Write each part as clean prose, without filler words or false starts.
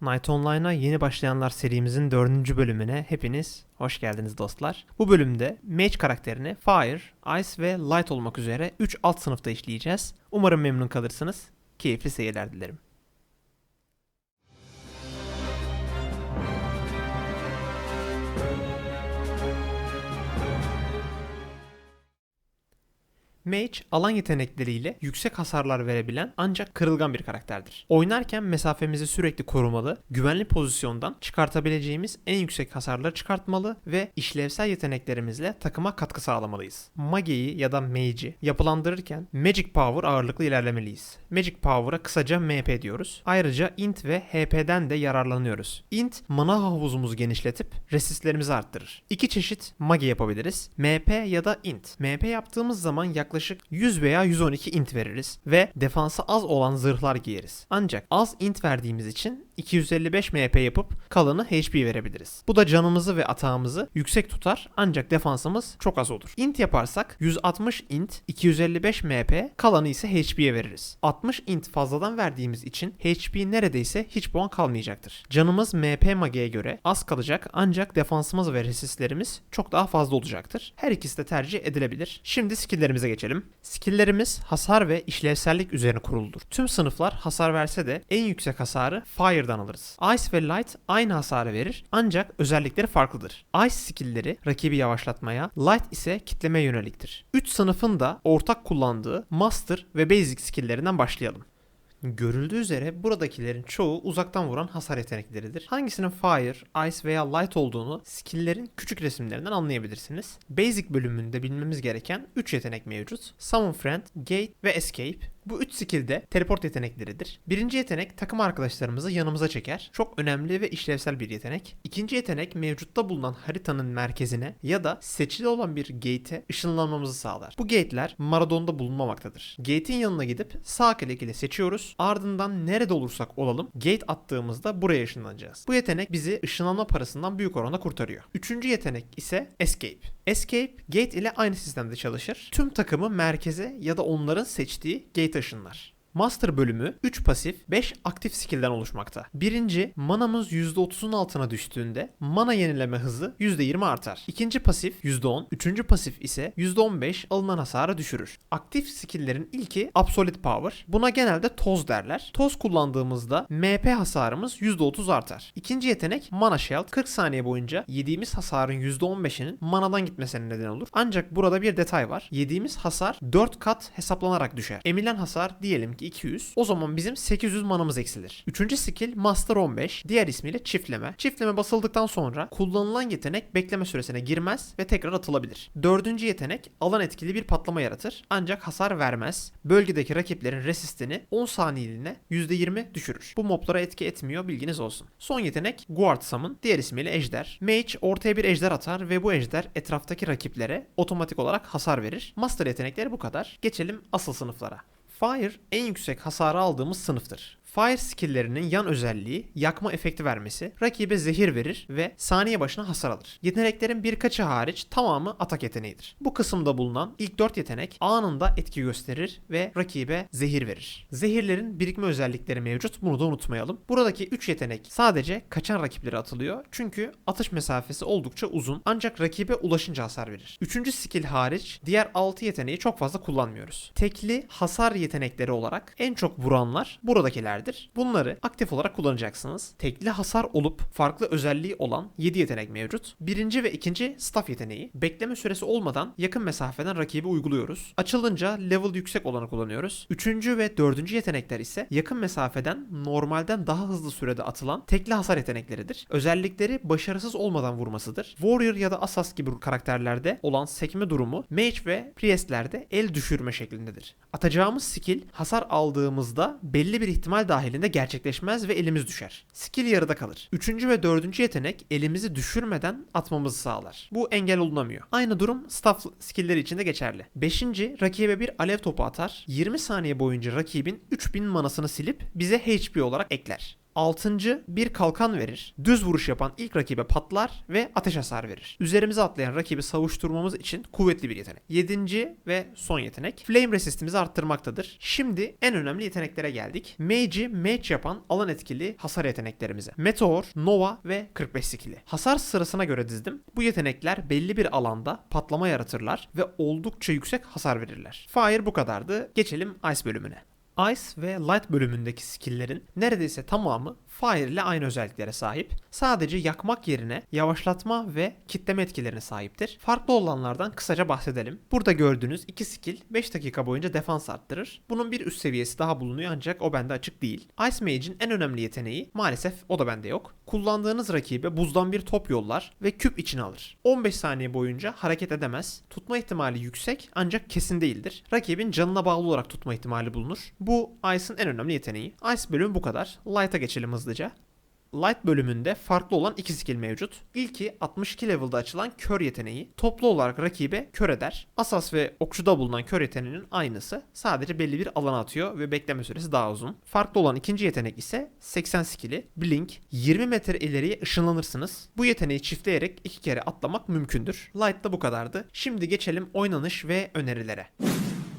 Night Online'a yeni başlayanlar serimizin 4. bölümüne hepiniz hoş geldiniz dostlar. Bu bölümde Mage karakterini Fire, Ice ve Light olmak üzere 3 alt sınıfta işleyeceğiz. Umarım memnun kalırsınız. Keyifli seyirler dilerim. Mage, alan yetenekleriyle yüksek hasarlar verebilen ancak kırılgan bir karakterdir. Oynarken mesafemizi sürekli korumalı, güvenli pozisyondan çıkartabileceğimiz en yüksek hasarları çıkartmalı ve işlevsel yeteneklerimizle takıma katkı sağlamalıyız. Mage'yi ya da Mage'i yapılandırırken Magic Power ağırlıklı ilerlemeliyiz. Magic Power'a kısaca MP diyoruz. Ayrıca Int ve HP'den de yararlanıyoruz. Int, mana havuzumuzu genişletip resistlerimizi arttırır. İki çeşit Mage yapabiliriz. MP ya da Int. MP yaptığımız zaman yaklaşık 100 veya 112 int veririz ve defansı az olan zırhlar giyeriz. Ancak az int verdiğimiz için 255 MP yapıp kalanı HP verebiliriz. Bu da canımızı ve atağımızı yüksek tutar ancak defansımız çok az olur. Int yaparsak 160 int, 255 MP, kalanı ise HP'ye veririz. 60 int fazladan verdiğimiz için HP neredeyse hiç puan kalmayacaktır. Canımız MP Mage'ye göre az kalacak ancak defansımız ve resistlerimiz çok daha fazla olacaktır. Her ikisi de tercih edilebilir. Şimdi skill'lerimize geçelim. Skill'lerimiz hasar ve işlevsellik üzerine kuruludur. Tüm sınıflar hasar verse de en yüksek hasarı Fire'dan alırız. Ice ve Light aynı hasarı verir ancak özellikleri farklıdır. Ice skill'leri rakibi yavaşlatmaya, Light ise kitlemeye yöneliktir. 3 sınıfın da ortak kullandığı Master ve Basic skill'lerinden başlayalım. Görüldüğü üzere buradakilerin çoğu uzaktan vuran hasar yetenekleridir. Hangisinin Fire, Ice veya Light olduğunu skill'lerin küçük resimlerinden anlayabilirsiniz. Basic bölümünde bilmemiz gereken 3 yetenek mevcut. Summon Friend, Gate ve Escape. Bu 3 skill de teleport yetenekleridir. Birinci yetenek takım arkadaşlarımızı yanımıza çeker. Çok önemli ve işlevsel bir yetenek. İkinci yetenek mevcutta bulunan haritanın merkezine ya da seçili olan bir gate'e ışınlanmamızı sağlar. Bu gate'ler Marathon'da bulunmamaktadır. Gate'in yanına gidip sağ klik ile seçiyoruz. Ardından nerede olursak olalım gate attığımızda buraya ışınlanacağız. Bu yetenek bizi ışınlanma parasından büyük oranda kurtarıyor. Üçüncü yetenek ise Escape. Escape, Gate ile aynı sistemde çalışır. Tüm takımı merkeze ya da onların seçtiği gate ışınlar. Master bölümü 3 pasif, 5 aktif skill'den oluşmakta. Birinci, manamız %30'un altına düştüğünde mana yenileme hızı %20 artar. İkinci pasif %10, üçüncü pasif ise %15 alınan hasarı düşürür. Aktif skill'lerin ilki Absolute Power. Buna genelde toz derler. Toz kullandığımızda MP hasarımız %30 artar. İkinci yetenek Mana Shield. 40 saniye boyunca yediğimiz hasarın %15'inin manadan gitmesine neden olur. Ancak burada bir detay var. Yediğimiz hasar 4 kat hesaplanarak düşer. Emilen hasar diyelim ki 200. O zaman bizim 800 manamız eksilir. Üçüncü skill Master 15. Diğer ismiyle çiftleme. Çiftleme basıldıktan sonra kullanılan yetenek bekleme süresine girmez ve tekrar atılabilir. Dördüncü yetenek alan etkili bir patlama yaratır. Ancak hasar vermez. Bölgedeki rakiplerin resistini 10 saniyeliğine %20 düşürür. Bu moblara etki etmiyor, bilginiz olsun. Son yetenek Guard Summon. Diğer ismiyle ejder. Mage ortaya bir ejder atar ve bu ejder etraftaki rakiplere otomatik olarak hasar verir. Master yetenekleri bu kadar. Geçelim asıl sınıflara. Fire en yüksek hasarı aldığımız sınıftır. Fire skill'lerinin yan özelliği yakma efekti vermesi, rakibe zehir verir ve saniye başına hasar alır. Yeteneklerin birkaçı hariç tamamı atak yeteneğidir. Bu kısımda bulunan ilk 4 yetenek anında etki gösterir ve rakibe zehir verir. Zehirlerin birikme özellikleri mevcut, bunu da unutmayalım. Buradaki 3 yetenek sadece kaçan rakiplere atılıyor çünkü atış mesafesi oldukça uzun ancak rakibe ulaşınca hasar verir. 3. skill hariç diğer 6 yeteneği çok fazla kullanmıyoruz. Tekli hasar yetenekleri olarak en çok vuranlar buradakiler. Bunları aktif olarak kullanacaksınız. Tekli hasar olup farklı özelliği olan 7 yetenek mevcut. Birinci ve ikinci staff yeteneği. Bekleme süresi olmadan yakın mesafeden rakibi uyguluyoruz. Açılınca level yüksek olanı kullanıyoruz. Üçüncü ve dördüncü yetenekler ise yakın mesafeden normalden daha hızlı sürede atılan tekli hasar yetenekleridir. Özellikleri başarısız olmadan vurmasıdır. Warrior ya da Assas gibi karakterlerde olan sekme durumu Mage ve Priest'lerde el düşürme şeklindedir. Atacağımız skill hasar aldığımızda belli bir ihtimal dahilinde gerçekleşmez ve elimiz düşer. Skill yarıda kalır. Üçüncü ve dördüncü yetenek elimizi düşürmeden atmamızı sağlar. Bu engel olunamıyor. Aynı durum staff skillleri için de geçerli. Beşinci, rakibe bir alev topu atar. 20 saniye boyunca rakibin 3000 manasını silip bize HP olarak ekler. Altıncı bir kalkan verir. Düz vuruş yapan ilk rakibe patlar ve ateş hasar verir. Üzerimize atlayan rakibi savuşturmamız için kuvvetli bir yetenek. Yedinci ve son yetenek flame resistimizi arttırmaktadır. Şimdi en önemli yeteneklere geldik. Mage'i mage yapan alan etkili hasar yeteneklerimize. Meteor, Nova ve 45 skill'i. Hasar sırasına göre dizdim. Bu yetenekler belli bir alanda patlama yaratırlar ve oldukça yüksek hasar verirler. Fire bu kadardı. Geçelim Ice bölümüne. Ice ve Light bölümündeki skill'lerin neredeyse tamamı Fire ile aynı özelliklere sahip. Sadece yakmak yerine yavaşlatma ve kitleme etkilerine sahiptir. Farklı olanlardan kısaca bahsedelim. Burada gördüğünüz iki skill 5 dakika boyunca defans arttırır. Bunun bir üst seviyesi daha bulunuyor ancak o bende açık değil. Ice Mage'in en önemli yeteneği maalesef o da bende yok. Kullandığınız rakibe buzdan bir top yollar ve küp içine alır. 15 saniye boyunca hareket edemez. Tutma ihtimali yüksek ancak kesin değildir. Rakibin canına bağlı olarak tutma ihtimali bulunur. Bu Ice'ın en önemli yeteneği. Ice bölümü bu kadar. Light'a geçelim hızlıca. Light bölümünde farklı olan iki skill mevcut. İlki 62 level'da açılan kör yeteneği. Toplu olarak rakibe kör eder. Asas ve okçuda bulunan kör yeteneğinin aynısı. Sadece belli bir alana atıyor ve bekleme süresi daha uzun. Farklı olan ikinci yetenek ise 80 skill'i. Blink. 20 metre ileriye ışınlanırsınız. Bu yeteneği çiftleyerek 2 kere atlamak mümkündür. Light'ta bu kadardı. Şimdi geçelim oynanış ve önerilere.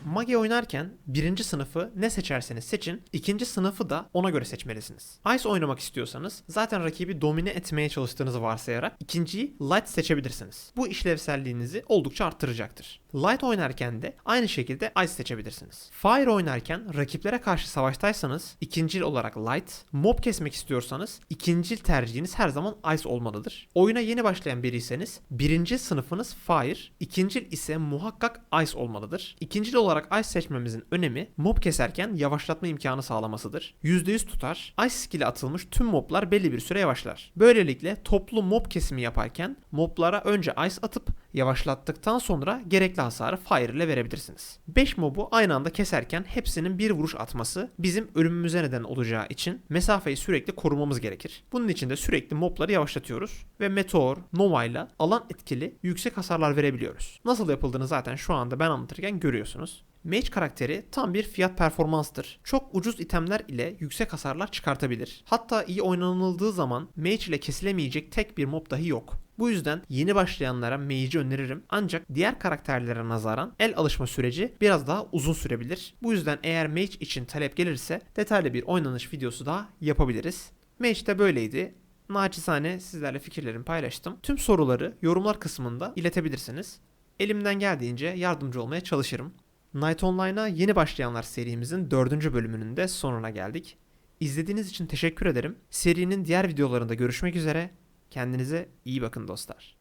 Mage oynarken birinci sınıfı ne seçerseniz seçin, ikinci sınıfı da ona göre seçmelisiniz. Ice oynamak istiyorsanız zaten rakibi domine etmeye çalıştığınızı varsayarak ikinciyi Light seçebilirsiniz. Bu işlevselliğinizi oldukça arttıracaktır. Light oynarken de aynı şekilde Ice seçebilirsiniz. Fire oynarken rakiplere karşı savaştaysanız ikincil olarak Light, mob kesmek istiyorsanız ikincil tercihiniz her zaman Ice olmalıdır. Oyuna yeni başlayan biriyseniz birinci sınıfınız Fire, ikincil ise muhakkak Ice olmalıdır. İkincil olarak Ice seçmemizin önemi mob keserken yavaşlatma imkanı sağlamasıdır. %100 tutar. Ice skill'e atılmış tüm moblar belli bir süre yavaşlar. Böylelikle toplu mob kesimi yaparken moblara önce Ice atıp yavaşlattıktan sonra gerekli hasarı Fire ile verebilirsiniz. 5 mobu aynı anda keserken hepsinin bir vuruş atması bizim ölümümüze neden olacağı için mesafeyi sürekli korumamız gerekir. Bunun için de sürekli mobları yavaşlatıyoruz ve Meteor, Nova ile alan etkili yüksek hasarlar verebiliyoruz. Nasıl yapıldığını zaten şu anda ben anlatırken görüyorsunuz. Mage karakteri tam bir fiyat performanstır. Çok ucuz itemler ile yüksek hasarlar çıkartabilir. Hatta iyi oynanıldığı zaman Mage ile kesilemeyecek tek bir mob dahi yok. Bu yüzden yeni başlayanlara Mage'i öneririm. Ancak diğer karakterlere nazaran el alışma süreci biraz daha uzun sürebilir. Bu yüzden eğer Mage için talep gelirse detaylı bir oynanış videosu daha yapabiliriz. Mage de böyleydi. Naçizane sizlerle fikirlerimi paylaştım. Tüm soruları yorumlar kısmında iletebilirsiniz. Elimden geldiğince yardımcı olmaya çalışırım. Night Online'a yeni başlayanlar serimizin 4. bölümünün de sonuna geldik. İzlediğiniz için teşekkür ederim. Serinin diğer videolarında görüşmek üzere. Kendinize iyi bakın dostlar.